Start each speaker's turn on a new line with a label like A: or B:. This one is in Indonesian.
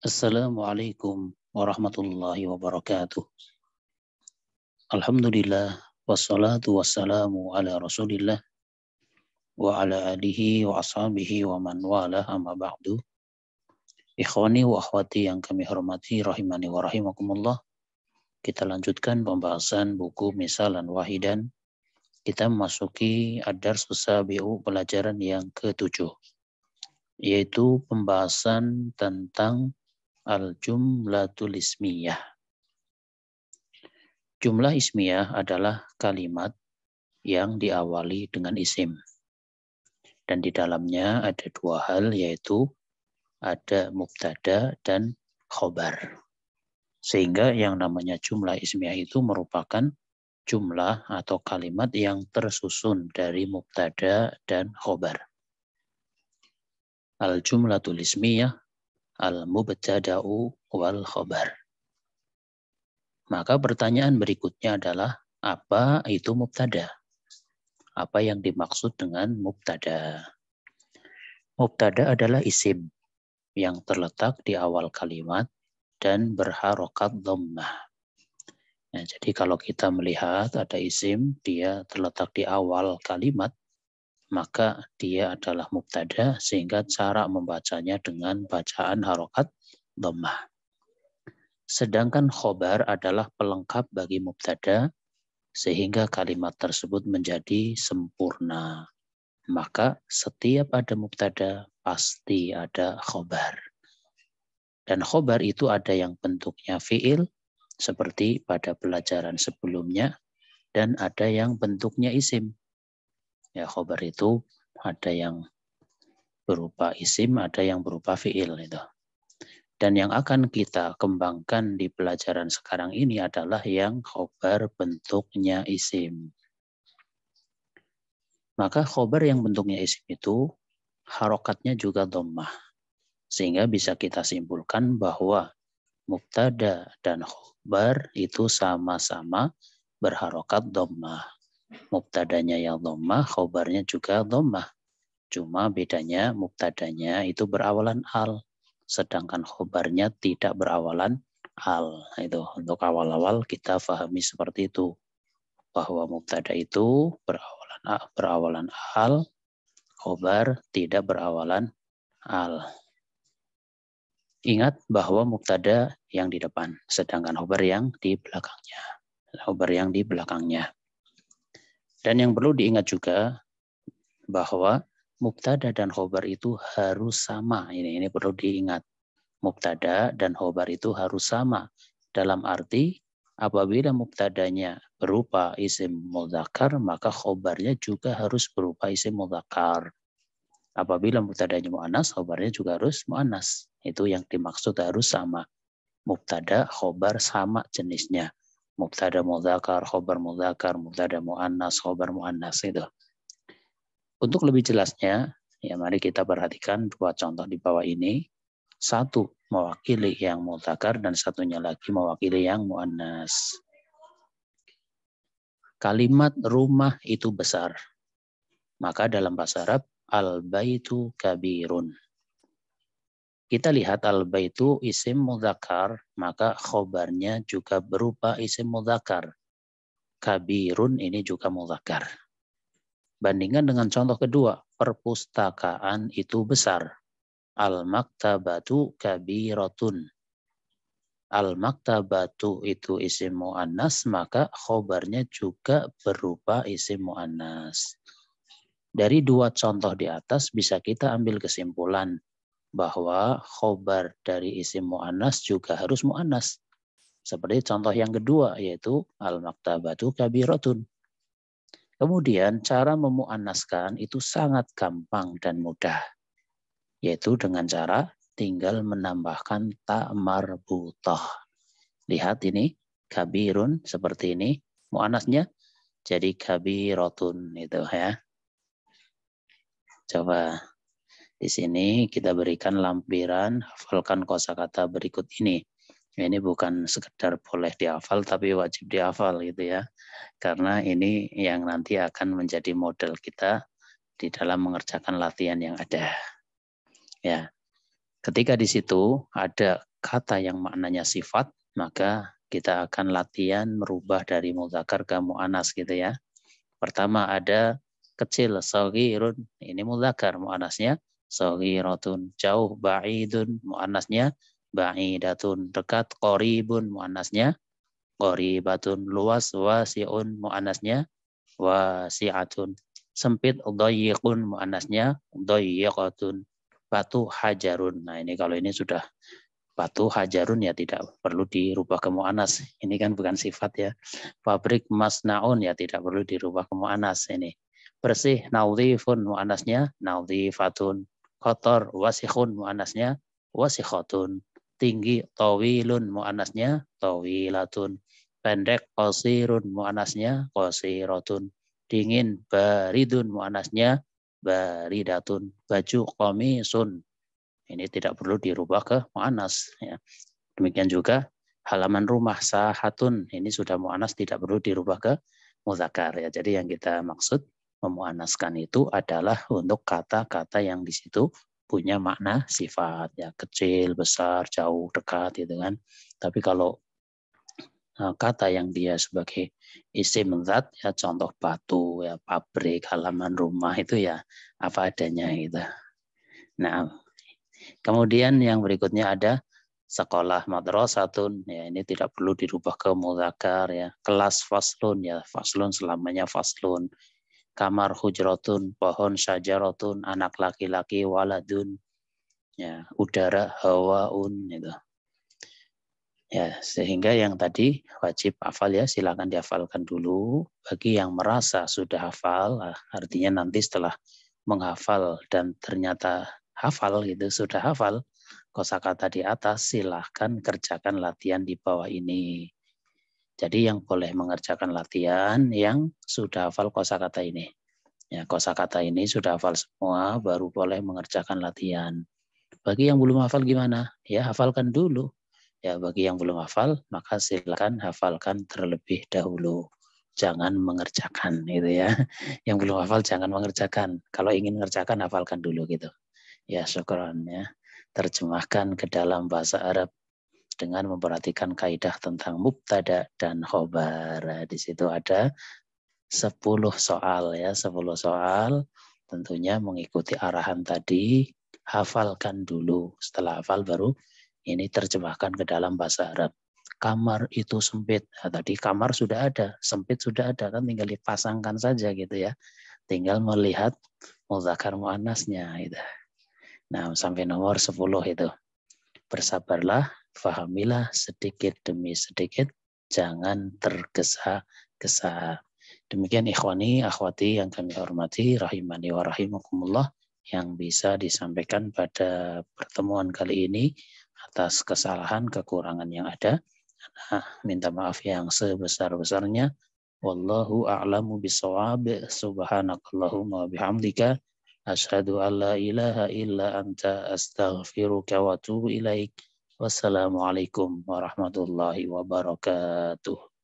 A: Assalamualaikum warahmatullahi wabarakatuh. Alhamdulillah wassalatu wassalamu ala Rasulillah wa ala alihi wa ashabihi wa man wala amma ba'du. Ikhwani wa akhwati yang kami hormati rahimani wa rahimakumullah. Kita lanjutkan pembahasan buku Misalan Wahidan. Kita memasuki ad-dars as-sabi'u, pelajaran yang ke-7, yaitu pembahasan tentang al-jumlatul ismiyah. Jumlah ismiyah adalah kalimat yang diawali dengan isim. Dan di dalamnya ada dua hal, yaitu ada mubtada dan khobar. Sehingga yang namanya jumlah ismiyah itu merupakan jumlah atau kalimat yang tersusun dari mubtada dan khobar. Al-jumlatul ismiyah, al-mubtada'u wal khobar. Maka pertanyaan berikutnya adalah, apa itu mubtada? Apa yang dimaksud dengan mubtada? Mubtada adalah isim yang terletak di awal kalimat dan berharokat dhammah. Nah, jadi kalau kita melihat ada isim, dia terletak di awal kalimat, maka dia adalah mubtada, sehingga cara membacanya dengan bacaan harokat dhammah. Sedangkan khobar adalah pelengkap bagi mubtada, sehingga kalimat tersebut menjadi sempurna. Maka setiap ada mubtada, pasti ada khobar. Dan khobar itu ada yang bentuknya fi'il, seperti pada pelajaran sebelumnya, dan ada yang bentuknya isim. Ya, khobar itu ada yang berupa isim, ada yang berupa fi'il itu. Dan yang akan kita kembangkan di pelajaran sekarang ini adalah yang khobar bentuknya isim. Maka khobar yang bentuknya isim itu harokatnya juga dhammah. Sehingga bisa kita simpulkan bahwa mubtada dan khobar itu sama-sama berharokat dhammah. Mubtadanya yang dhammah, khobarnya juga dhammah. Cuma bedanya mubtadanya itu berawalan al, sedangkan khobarnya tidak berawalan al. Itu untuk awal-awal kita pahami seperti itu, bahwa mubtada itu berawalan al, khobar tidak berawalan al. Ingat bahwa mubtada yang di depan, sedangkan khobar yang di belakangnya. Khobar yang di belakangnya. Dan yang perlu diingat juga bahwa mubtada dan khobar itu harus sama. Ini perlu diingat. Mubtada dan khobar itu harus sama. Dalam arti apabila mubtadanya berupa isim mudzakkar, maka khobarnya juga harus berupa isim mudzakkar. Apabila mubtadanya muannas, khobarnya juga harus muannas. Itu yang dimaksud harus sama. Mubtada, khobar sama jenisnya. Mubtada mudzakkar, khobar mudzakkar, mubtada muannas, khobar muannas itu. Untuk lebih jelasnya, ya mari kita perhatikan dua contoh di bawah ini. Satu mewakili yang mudzakkar dan satunya lagi mewakili yang muannas. Kalimat rumah itu besar. Maka dalam bahasa Arab, al-baitu kabirun. Kita lihat al-baitu isim mudzakkar, maka khobarnya juga berupa isim mudzakkar. Kabirun ini juga mudzakkar. Bandingkan dengan contoh kedua, perpustakaan itu besar. Al-maktabatu kabiratun. Al-maktabatu itu isim muannas, maka khobarnya juga berupa isim muannas. Dari dua contoh di atas bisa kita ambil kesimpulan bahwa khobar dari isim muannas juga harus muannas. Seperti contoh yang kedua, yaitu al-maktabatu kabiratun. Kemudian cara memuannaskan itu sangat gampang dan mudah, yaitu dengan cara tinggal menambahkan ta marbutah. Lihat ini, kabirun seperti ini, muannasnya jadi kabiratun itu ya. Coba di sini kita berikan lampiran, hafalkan kosakata berikut ini. Ini bukan sekedar boleh dihafal, tapi wajib dihafal gitu ya. Karena ini yang nanti akan menjadi model kita di dalam mengerjakan latihan yang ada. Ya, ketika di situ ada kata yang maknanya sifat, maka kita akan latihan merubah dari mudzakkar ke mu'annas gitu ya. Pertama ada kecil, shaghirun, ini mudzakkar, mu'annasnya shaghiratun. Jauh, ba'idun, mu'annasnya ba'idatun. Dekat, qaribun, mu'annasnya qaribatun. Luas, wasi'un, mu'annasnya wasi'atun. Sempit, dhayyiqun, mu'annasnya dhayyiqatun. Batu, hajarun. Nah ini kalau ini sudah batu hajarun ya tidak perlu dirubah ke mu'annas. Ini kan bukan sifat ya. Pabrik masnaun ya tidak perlu dirubah ke mu'annas ini. Bersih, nadhifun, mu'annasnya nadhifatun. Kotor, wasikhun, mu'annasnya wasikhatun. Tinggi, tawilun, mu'annasnya tawilatun. Pendek, qasirun, mu'annasnya qasiratun. Dingin, baridun, mu'annasnya baridatun. Baju, qamisun. Ini tidak perlu dirubah ke mu'annas. Ya. Demikian juga halaman rumah, sahatun. Ini sudah mu'annas, tidak perlu dirubah ke mudzakkar. Ya. Jadi yang kita maksud memu'annaskan itu adalah untuk kata-kata yang di situ punya makna sifat. Ya. Kecil, besar, jauh, dekat. Gitu kan. Tapi kalau kata yang dia sebagai isim zat, ya contoh batu, ya pabrik, halaman rumah itu ya apa adanya gitu. Nah, kemudian yang berikutnya ada sekolah, madrasatun, ya ini tidak perlu dirubah ke mudzakkar ya. Kelas, faslun, ya faslun selamanya faslun. Kamar, hujratun, pohon, syajaratun, anak laki-laki, waladun, ya udara, hawaun gitu. Ya, sehingga yang tadi wajib hafal ya, silakan dihafalkan dulu. Bagi yang merasa sudah hafal, artinya nanti setelah menghafal dan ternyata hafal gitu, sudah hafal kosakata di atas, silahkan kerjakan latihan di bawah ini. Jadi yang boleh mengerjakan latihan yang sudah hafal kosakata ini. Ya, kosakata ini sudah hafal semua, baru boleh mengerjakan latihan. Bagi yang belum hafal gimana? Ya, hafalkan dulu. Ya, bagi yang belum hafal, maka silakan hafalkan terlebih dahulu. Jangan mengerjakan gitu ya. Yang belum hafal jangan mengerjakan. Kalau ingin mengerjakan, hafalkan dulu gitu. Ya, syukran ya. Terjemahkan ke dalam bahasa Arab dengan memperhatikan kaidah tentang mubtada dan khobar. Di situ ada 10 soal ya, 10 soal. Tentunya mengikuti arahan tadi, hafalkan dulu. Setelah hafal baru ini terjemahkan ke dalam bahasa Arab. Kamar itu sempit. Nah, tadi kamar sudah ada, sempit sudah ada, kan tinggal dipasangkan saja gitu ya. Tinggal melihat mudzakkar muannasnya gitu. Nah, sampai nomor 10 itu. Bersabarlah, fahamilah sedikit demi sedikit, jangan tergesa-gesa. Demikian ikhwani, akhwati yang kami hormati, rahimani wa rahimakumullah, yang bisa disampaikan pada pertemuan kali ini. Atas kesalahan, kekurangan yang ada, minta maaf yang sebesar-besarnya. Wallahu a'lamu bishawab. Subhanakallahumma bihamdika asyhadu an la ilaha illa anta astaghfiruka wa atubu ilaik. Wassalamualaikum warahmatullahi wabarakatuh.